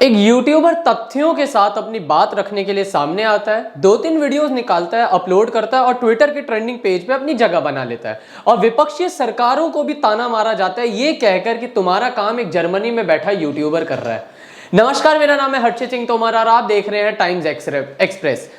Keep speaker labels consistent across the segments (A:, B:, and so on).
A: एक यूट्यूबर तथ्यों के साथ अपनी बात रखने के लिए सामने आता है, 2-3 वीडियोस निकालता है, अपलोड करता है और ट्विटर के ट्रेंडिंग पेज पे अपनी जगह बना लेता है। और विपक्षी सरकारों को भी ताना मारा जाता है ये कहकर कि तुम्हारा काम एक जर्मनी में बैठा यूट्यूबर कर रहा है। नमस्कार, मेरा नाम है हर्षित सिंह तोमर और आप देख रहे हैं टाइम्स एक्सप्रेस।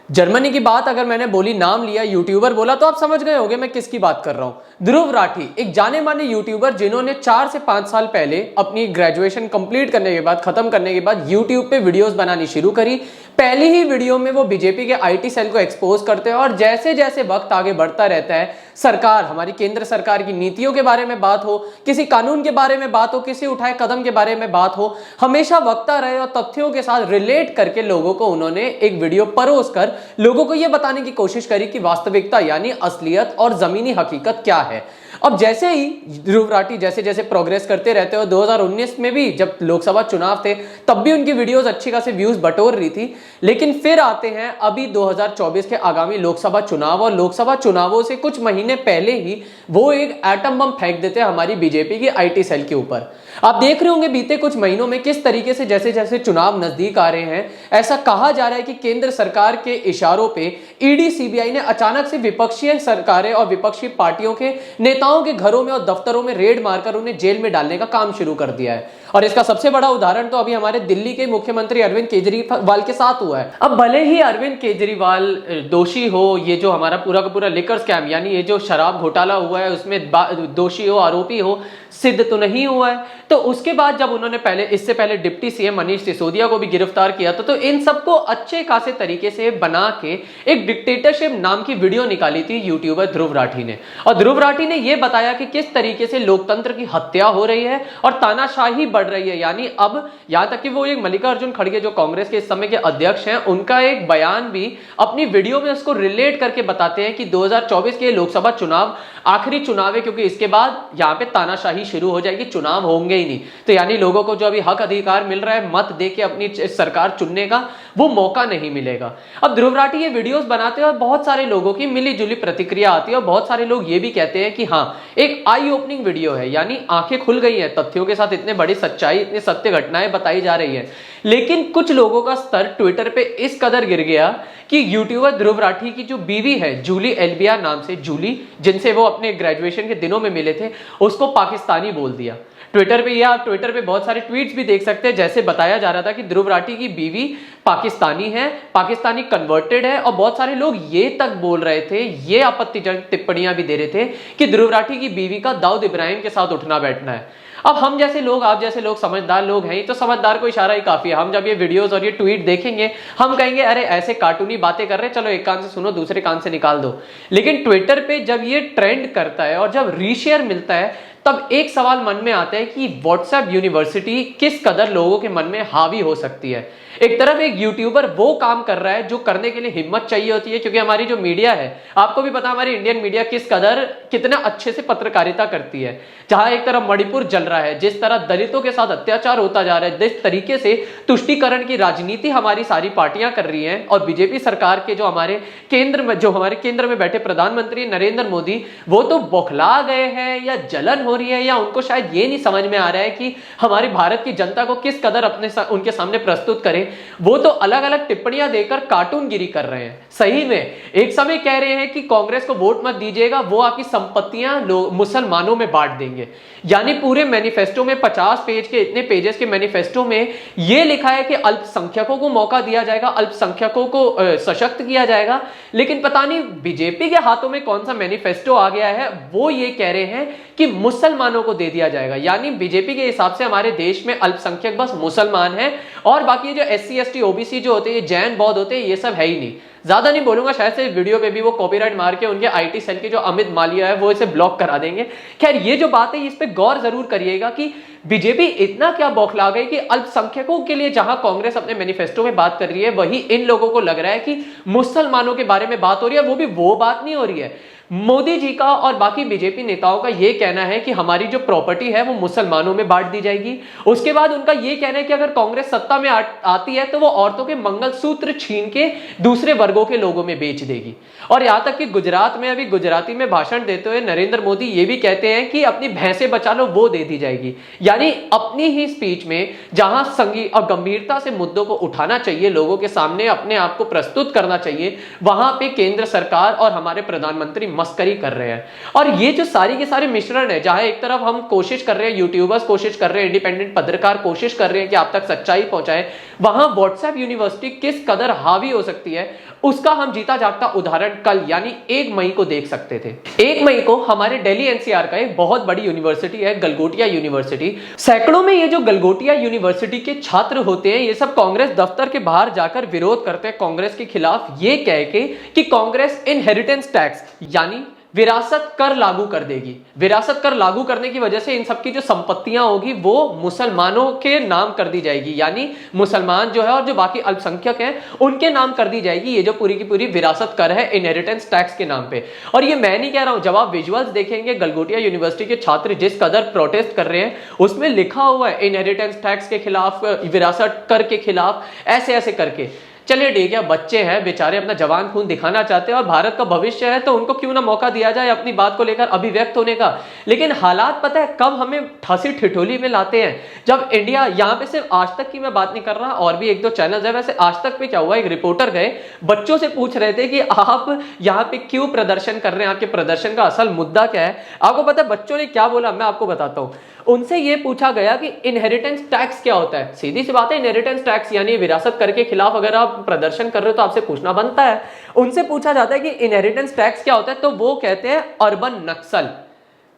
A: जर्मनी की बात अगर मैंने बोली, नाम लिया, यूट्यूबर बोला, तो आप समझ गए होंगे मैं किसकी बात कर रहा हूं। ध्रुव राठी, एक जाने माने यूट्यूबर जिन्होंने 4 से 5 साल पहले अपनी ग्रेजुएशन कंप्लीट करने के बाद, खत्म करने के बाद यूट्यूब पे वीडियोस बनानी शुरू करी। पहली ही वीडियो में वो बीजेपी के आईटी सेल को एक्सपोज करते हैं और जैसे जैसे वक्त आगे बढ़ता रहता है, सरकार, हमारी केंद्र सरकार की नीतियों के बारे में बात हो, किसी कानून के बारे में बात हो, किसी उठाए कदम के बारे में बात हो, हमेशा वक्ता रहे और तथ्यों के साथ रिलेट करके लोगों को उन्होंने एक वीडियो परोस कर लोगों को यह बताने की कोशिश करी कि वास्तविकता यानी असलियत और जमीनी हकीकत क्या है। अब जैसे ही ध्रुव राठी जैसे जैसे प्रोग्रेस करते रहते हो, 2019 में भी जब लोकसभा चुनाव थे तब भी उनकी वीडियोस अच्छी खासी व्यूज बटोर रही थी। लेकिन फिर आते हैं अभी 2024 के आगामी लोकसभा चुनाव और लोकसभा चुनावों से कुछ महीने पहले ही वो एक एटम बम फेंक देते हैं हमारी बीजेपी की आईटी सेल के ऊपर। आप देख रहे होंगे बीते कुछ महीनों में किस तरीके से जैसे जैसे चुनाव नजदीक आ रहे हैं, ऐसा कहा जा रहा है कि केंद्र सरकार के इशारों पे ईडी सीबीआई ने अचानक से विपक्षी सरकारें और विपक्षी पार्टियों के नेताओं के घरों में और दफ्तरों में रेड मारकर उन्हें जेल में डालने का काम शुरू कर दिया है। और इसका सबसे बड़ा उदाहरण तो अभी हमारे दिल्ली के मुख्यमंत्री अरविंद केजरीवाल के साथ हुआ है। अब भले ही अरविंद केजरीवाल दोषी हो, ये जो हमारा पूरा का पूरा लिकर स्कैम यानी ये जो शराब घोटाला हुआ है उसमें दोषी हो, आरोपी हो, सिद्ध तो नहीं हुआ है, तो उसके बाद जब उन्होंने इससे पहले डिप्टी सीएम मनीष सिसोदिया को भी गिरफ्तार किया था, तो इन सबको अच्छे खासे तरीके से बना के एक डिक्टेटरशिप नाम की वीडियो निकाली थी यूट्यूबर ध्रुव राठी ने। और ध्रुव राठी ने यह बताया कि किस तरीके से लोकतंत्र की हत्या हो रही है और तानाशाही बढ़ रही है। यानी अब यहां तक कि वो एक मल्लिकार्जुन खड़गे जो कांग्रेस के इस समय के अध्यक्ष हैं, उनका एक बयान भी अपनी वीडियो में उसको रिलेट करके बताते हैं कि 2024 के लोकसभा चुनाव आखिरी चुनाव है, क्योंकि इसके बाद यहां पे तानाशाही शुरू हो जाएगी, चुनाव होंगे ही नहीं। तो यानी लोगों को जो अभी हक अधिकार मिल रहा है मत देके अपनी सरकार चुनने का, वो मौका नहीं मिलेगा। अब ध्रुव राठी ये वीडियोस बनाते हैं और बहुत सारे लोगों की मिली जुली प्रतिक्रिया आती है और बहुत सारे लोग ये भी कहते हैं कि हाँ, एक आई ओपनिंग वीडियो है, यानी आंखें खुल गई हैं, तथ्यों के साथ इतने बड़ी सच्चाई, इतनी सत्य घटनाएं बताई जा रही है। लेकिन कुछ लोगों का स्तर ट्विटर पे इस कदर गिर गया कि यूट्यूबर ध्रुव राठी की जो बीवी है जूली एल्बिया नाम से, जूली, जिनसे वो अपने ग्रेजुएशन के दिनों में मिले थे, उसको पाकिस्तानी बोल दिया ट्विटर पे। या आप ट्विटर पे बहुत सारे ट्वीट्स भी देख सकते हैं, जैसे बताया जा रहा था कि ध्रुव राठी की बीवी पाकिस्तानी है, पाकिस्तानी कन्वर्टेड है, और बहुत सारे लोग ये तक बोल रहे थे, ये आपत्तिजनक टिप्पणियां भी दे रहे थे कि ध्रुव राठी की बीवी का दाऊद इब्राहिम के साथ उठना बैठना है। अब हम जैसे लोग, आप जैसे लोग समझदार लोग हैं, तो समझदार को इशारा ही काफी है। हम जब ये वीडियोस और ये ट्वीट देखेंगे हम कहेंगे अरे ऐसे कार्टूनी बातें कर रहे हैं, चलो एक कान से सुनो दूसरे कान से निकाल दो। लेकिन ट्विटर पे जब ये ट्रेंड करता है और जब रीशेयर मिलता है, तब एक सवाल मन में आता है कि व्हाट्सएप यूनिवर्सिटी किस कदर लोगों के मन में हावी हो सकती है। एक तरफ एक यूट्यूबर वो काम कर रहा है जो करने के लिए हिम्मत चाहिए होती है, क्योंकि हमारी जो मीडिया है, आपको भी पता हमारी इंडियन मीडिया कितना अच्छे से पत्रकारिता करती है। जहां एक तरफ मणिपुर जल रहा है, जिस तरह दलितों के साथ अत्याचार होता जा रहा है, जिस तरीके से तुष्टीकरण की राजनीति हमारी सारी पार्टियां कर रही हैं, और बीजेपी सरकार के जो हमारे केंद्र में बैठे प्रधानमंत्री नरेंद्र मोदी, वो तो बौखला गए हैं या जलन हो रही है, या उनको शायद ये नहीं समझ में आ रहा है कि हमारे भारत की जनता को किस कदर उनके सामने प्रस्तुत करें। वो तो अलग अलग टिप्पणियां देकर कार्टूनगिरी कर रहे हैं। सही में एक समय कह रहे हैं कि कांग्रेस को वोट मत दीजिएगा, वो आपकी संपत्तियां मुसलमानों में बांट देंगे। यानी पूरे मैनिफेस्टो में 50 पेज के, इतने पेजेस के मैनिफेस्टो में यह लिखा है कि अल्पसंख्यकों को मौका दिया जाएगा, अल्पसंख्यकों को सशक्त किया जाएगा। लेकिन पता नहीं बीजेपी के हाथों में कौन सा मैनिफेस्टो आ गया है, वो ये कह रहे हैं कि मुसलमानों को दे दिया जाएगा। यानी बीजेपी के हिसाब से हमारे देश में अल्पसंख्यक बस मुसलमान हैं, और बाकी जो SC ST OBC जो होते हैं, जैन बौद्ध होते हैं, ये सब है ही नहीं। ज्यादा नहीं बोलूंगा, शायद से वीडियो पे भी वो कॉपीराइट मार के उनके आईटी सेल के जो अमित मालिया है वो इसे ब्लॉक करा देंगे। खैर, ये जो बात है इस पे गौर जरूर करिएगा कि बीजेपी इतना क्या बौखला गई कि अल्पसंख्यकों के लिए जहां कांग्रेस अपने मैनिफेस्टो में बात कर रही है, वही इन लोगों को लग रहा है कि मुसलमानों के बारे में बात हो रही है। वो भी वो बात नहीं हो रही है, मोदी जी का और बाकी बीजेपी नेताओं का यह कहना है कि हमारी जो प्रॉपर्टी है वो मुसलमानों में बांट दी जाएगी। उसके बाद उनका यह कहना है कि अगर कांग्रेस सत्ता में आती है तो वो औरतों के मंगलसूत्र छीन के दूसरे वर्गों के लोगों में बेच देगी। और यहां तक कि गुजरात में अभी गुजराती में भाषण देते हुए नरेंद्र मोदी ये भी कहते हैं कि अपनी भैंसें बचा लो वो दे दी जाएगी। यानी अपनी ही स्पीच में जहां संगीत और गंभीरता से मुद्दों को उठाना चाहिए, लोगों के सामने अपने आप को प्रस्तुत करना चाहिए, वहां पे केंद्र सरकार और हमारे प्रधानमंत्री मस्करी कर रहे हैं। और ये जो सारी के सारे मिश्रण है, जहां एक तरफ हम कोशिश कर रहे हैं, यूट्यूबर्स कोशिश कर रहे हैं, इंडिपेंडेंट पत्रकार कोशिश कर रहे हैं कि आप तक सच्चाई पहुंचाए, वहां व्हाट्सएप यूनिवर्सिटी किस कदर हावी हो सकती है उसका हम जीता जागता उदाहरण कल यानी 1 मई को देख सकते थे। 1 मई को हमारे दिल्ली एनसीआर का एक बहुत बड़ी यूनिवर्सिटी है गलगोटिया यूनिवर्सिटी। सैकड़ों में ये जो गलगोटिया यूनिवर्सिटी के छात्र होते हैं, ये सब कांग्रेस दफ्तर के बाहर जाकर विरोध करते हैं कांग्रेस के खिलाफ, ये कह के कि कांग्रेस इनहेरिटेंस टैक्स यानी विरासत कर लागू कर देगी। विरासत कर लागू करने की वजह से इन सबकी जो संपत्तियां होगी वो मुसलमानों के नाम कर दी जाएगी, यानी मुसलमान जो है और जो बाकी अल्पसंख्यक हैं उनके नाम कर दी जाएगी। ये जो पूरी की पूरी विरासत कर है इनहेरिटेंस टैक्स के नाम पे। और ये मैं नहीं कह रहा हूं, जब आप विजुअल्स देखेंगे गलगोटिया यूनिवर्सिटी के छात्र जिस कदर प्रोटेस्ट कर रहे हैं उसमें लिखा हुआ है इनहेरिटेंस टैक्स के खिलाफ, विरासत कर के खिलाफ, ऐसे ऐसे करके। चलिए ठीक है, बच्चे हैं बेचारे, अपना जवान खून दिखाना चाहते हैं और भारत का भविष्य है तो उनको क्यों ना मौका दिया जाए अपनी बात को लेकर अभिव्यक्त होने का। लेकिन हालात पता है कब हमें ठासी ठिठोली में लाते हैं, जब इंडिया, यहाँ पे सिर्फ आज तक की मैं बात नहीं कर रहा, और भी 1-2 चैनल्स है, वैसे आज तक पे क्या हुआ, एक रिपोर्टर गए बच्चों से पूछ रहे थे कि आप यहाँ पे क्यों प्रदर्शन कर रहे हैं, आपके प्रदर्शन का असल मुद्दा क्या है। आपको पता है बच्चों ने क्या बोला, मैं आपको बताता हूँ। उनसे यह पूछा गया कि इनहेरिटेंस टैक्स क्या होता है। सीधी सी बात है, इनहेरिटेंस टैक्स यानी विरासत कर के खिलाफ अगर आप प्रदर्शन कर रहे हो तो आपसे पूछना बनता है। उनसे पूछा जाता है कि इनहेरिटेंस टैक्स क्या होता है, तो वो कहते हैं अर्बन नक्सल।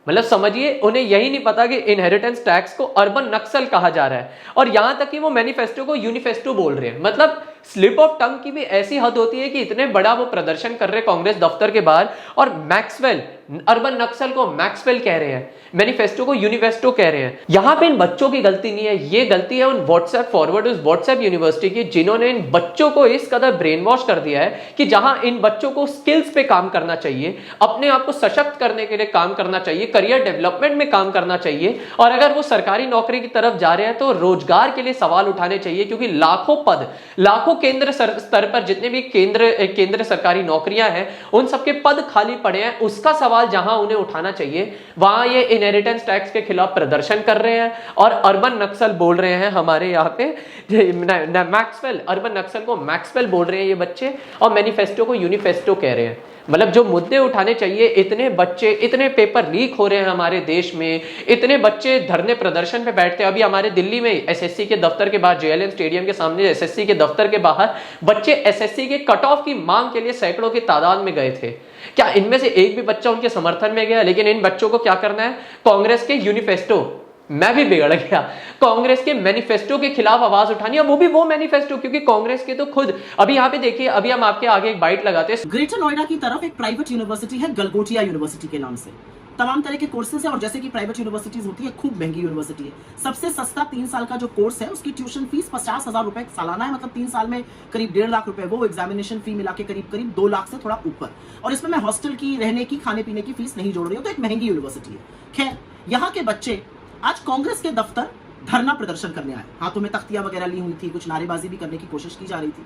A: मतलब समझिए उन्हें यही नहीं पता कि इनहेरिटेंस टैक्स को अर्बन नक्सल कहा जा रहा है। और यहां तक कि वो मैनिफेस्टो को यूनिफेस्टो बोल रहे हैं। मतलब स्लिप ऑफ टंग की भी ऐसी हद होती है कि इतने बड़ा वो प्रदर्शन कर रहे हैं कांग्रेस दफ्तर के बाहर, और मैक्सवेल, अर्बन नक्सल को मैक्सवेल कह रहे हैं, मैनिफेस्टो को यूनिफेस्टो कह रहे हैं। यहां पे इन बच्चों की गलती नहीं है, ये गलती है उन व्हाट्सएप फॉरवर्ड, उस व्हाट्सएप यूनिवर्सिटी की, जिन्होंने इन बच्चों को इस कदर ब्रेन वॉश कर दिया है कि जहां इन बच्चों को स्किल्स पे काम करना चाहिए, अपने आप को सशक्त करने के लिए काम करना चाहिए, करियर डेवलपमेंट में काम करना चाहिए, और अगर वो सरकारी नौकरी की तरफ जा रहे हैं तो रोजगार के लिए सवाल उठाने चाहिए। क्योंकि लाखों पद, लाखों केंद्र स्तर पर जितने भी केंद्र सरकारी नौकरियां हैं उन सबके पद खाली पड़े हैं। उसका सवाल जहां उन्हें उठाना चाहिए, वहां ये इनहेरिटेंस टैक्स के खिलाफ प्रदर्शन कर रहे हैं और अर्बन नक्सल बोल रहे हैं। हमारे यहाँ पे मैक्सवेल, अर्बन नक्सल को मैक्सवेल बोल रहे हैं ये बच्चे, और मैनिफेस्टो को यूनिफेस्टो कह रहे हैं। मतलब जो मुद्दे उठाने चाहिए, इतने बच्चे, इतने पेपर लीक हो रहे हैं हमारे देश में, इतने बच्चे धरने प्रदर्शन पे बैठते हैं। अभी हमारे दिल्ली में एसएससी के दफ्तर के बाहर, जेएलएन स्टेडियम के सामने एसएससी के दफ्तर के बाहर बच्चे एसएससी के कट ऑफ की मांग के लिए सैकड़ों की तादाद में गए थे। क्या इनमें से एक भी बच्चा उनके समर्थन में गया? लेकिन इन बच्चों को क्या करना है, कांग्रेस के यूनिफेस्टो, मैं भी बिगड़ गया, कांग्रेस के मैनिफेस्टो के खिलाफ आवाज उठानी है, वो भी वो मैनिफेस्टो, क्योंकि कांग्रेस के तो खुद, अभी यहाँ पे देखिए, अभी हम आपके आगे एक बाइट लगाते हैं।
B: ग्रेटर नोएडा की तरफ एक प्राइवेट यूनिवर्सिटी है गलगोटिया यूनिवर्सिटी के नाम से, तमाम तरह के कोर्सेज है, और जैसे कि प्राइवेट यूनिवर्सिटीज होती है खूब महंगी यूनिवर्सिटी है। सबसे सस्ता 3 साल का जो कोर्स है उसकी ट्यूशन फीस 50,000 रुपए सालाना है, मतलब 3 साल में करीब 1.5 लाख रुपए, वो एग्जामिनेशन फी मिला के करीब 2 लाख से थोड़ा ऊपर। और इसमें मैं हॉस्टल की, रहने की, खाने पीने की फीस नहीं जोड़ रही हूँ, तो एक महंगी यूनिवर्सिटी है। खैर, यहाँ के बच्चे आज कांग्रेस के दफ्तर धरना प्रदर्शन करने आए, हाथों में तख्तियां वगैरह ली हुई थी, कुछ नारेबाजी भी करने की कोशिश की जा रही थी।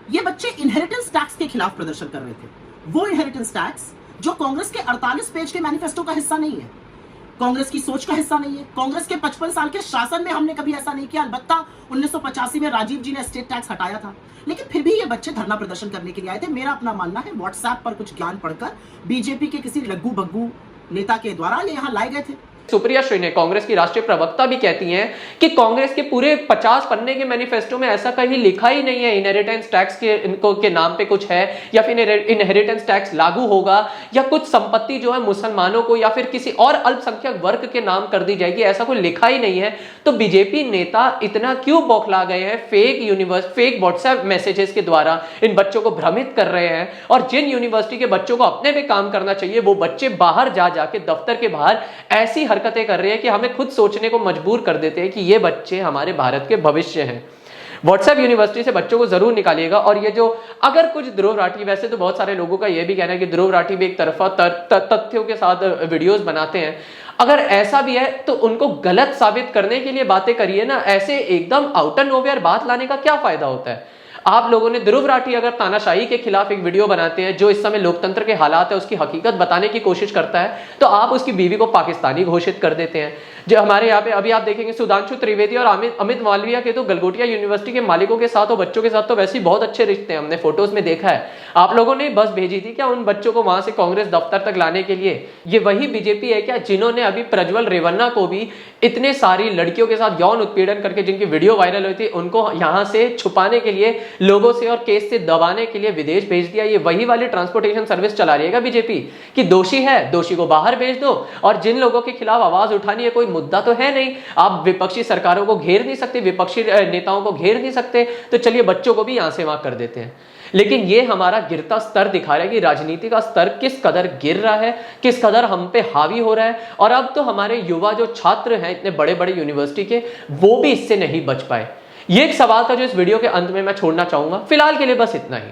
B: ये बच्चे इनहेरिटेंस टैक्स के खिलाफ प्रदर्शन कर रहे थे, वो इनहेरिटेंस टैक्स जो कांग्रेस के 48 पेज के मैनिफेस्टो का हिस्सा नहीं है, कांग्रेस की सोच का हिस्सा नहीं है। कांग्रेस के 55 साल के शासन में हमने कभी ऐसा नहीं किया। अलबत्ता 1985 में राजीव जी ने स्टेट टैक्स हटाया था, लेकिन फिर भी ये बच्चे धरना प्रदर्शन करने के लिए आए थे। मेरा अपना मानना है, व्हाट्सएप पर कुछ ज्ञान पढ़कर बीजेपी के किसी लग्गू बग्गू नेता के द्वारा ये यहाँ लाए गए थे।
A: सुप्रिया श्री, कांग्रेस की राष्ट्रीय प्रवक्ता, भी कहती हैं कि कांग्रेस के पूरे 50 पन्ने के मैनिफेस्टो में ऐसा कहीं लिखा ही नहीं है इनहेरिटेंस टैक्स के नाम पे कुछ है, या फिर इनहेरिटेंस टैक्स लागू होगा, या कुछ संपत्ति जो है मुसलमानों को या फिर किसी और अल्पसंख्यक वर्ग के नाम कर दी जाएगी, ऐसा कोई लिखा ही नहीं है। तो बीजेपी नेता इतना क्यों बौखला गए हैं, फेक व्हाट्सएप मैसेजेस के द्वारा इन बच्चों को भ्रमित कर रहे हैं। और जिन यूनिवर्सिटी के बच्चों को अपने पे काम करना चाहिए, वो बच्चे बाहर जा जाके दफ्तर के बाहर ऐसी हरकतें कर रहे हैं कि हमें खुद सोचने को मजबूर कर देते हैं कि ये बच्चे हमारे भारत के भविष्य हैं। व्हाट्सएप यूनिवर्सिटी से बच्चों को जरूर निकालिएगा। और ये जो अगर कुछ ध्रुव राठी, वैसे तो बहुत सारे लोगों का ये भी कहना है कि ध्रुव राठी भी एक तरफा तथ्यों के साथ वीडियोस बनाते हैं, अगर ऐसा भी है तो उनको गलत साबित करने के लिए बातें करिए ना, ऐसे एकदम आउट एंड नोवेयर बात लाने का क्या फायदा होता है। आप लोगों ने ध्रुव राठी अगर तानाशाही के खिलाफ एक वीडियो बनाते हैं, जो इस समय लोकतंत्र के हालात है उसकी हकीकत बताने की कोशिश करता है, तो आप उसकी बीवी को पाकिस्तानी घोषित कर देते हैं। जो हमारे यहाँ पे अभी आप देखेंगे सुधांशु त्रिवेदी और अमित मालविया के तो गलगोटिया यूनिवर्सिटी के मालिकों के साथ और बच्चों के साथ तो वैसे ही बहुत अच्छे रिश्ते हैं, हमने फोटोज में देखा है। आप लोगों ने बस भेजी थी क्या उन बच्चों को वहां से कांग्रेस दफ्तर तक लाने के लिए? ये वही बीजेपी है क्या जिन्होंने अभी प्रज्वल रेवन्ना को भी इतने सारी लड़कियों के साथ यौन उत्पीड़न करके जिनकी वीडियो वायरल हुई थी, उनको यहां से छुपाने के लिए, लोगों से और केस से दबाने के लिए विदेश भेज दिया? ये वही वाली ट्रांसपोर्टेशन सर्विस चला रही है बीजेपी कि दोषी है, दोषी को बाहर भेज दो, और जिन लोगों के खिलाफ आवाज उठानी है, कोई मुद्दा तो है नहीं, आप विपक्षी सरकारों को घेर नहीं सकते, विपक्षी नेताओं को घेर नहीं सकते, तो चलिए बच्चों को भी यहां से वहां कर देते हैं। लेकिन ये हमारा गिरता स्तर दिखा रहा है कि राजनीति का स्तर किस कदर गिर रहा है, किस कदर हम पे हावी हो रहा है। और अब तो हमारे युवा जो छात्र हैं इतने बड़े बड़े यूनिवर्सिटी के, वो भी इससे नहीं बच पाए। ये एक सवाल था जो इस वीडियो के अंत में मैं छोड़ना चाहूंगा। फिलहाल के लिए बस इतना ही।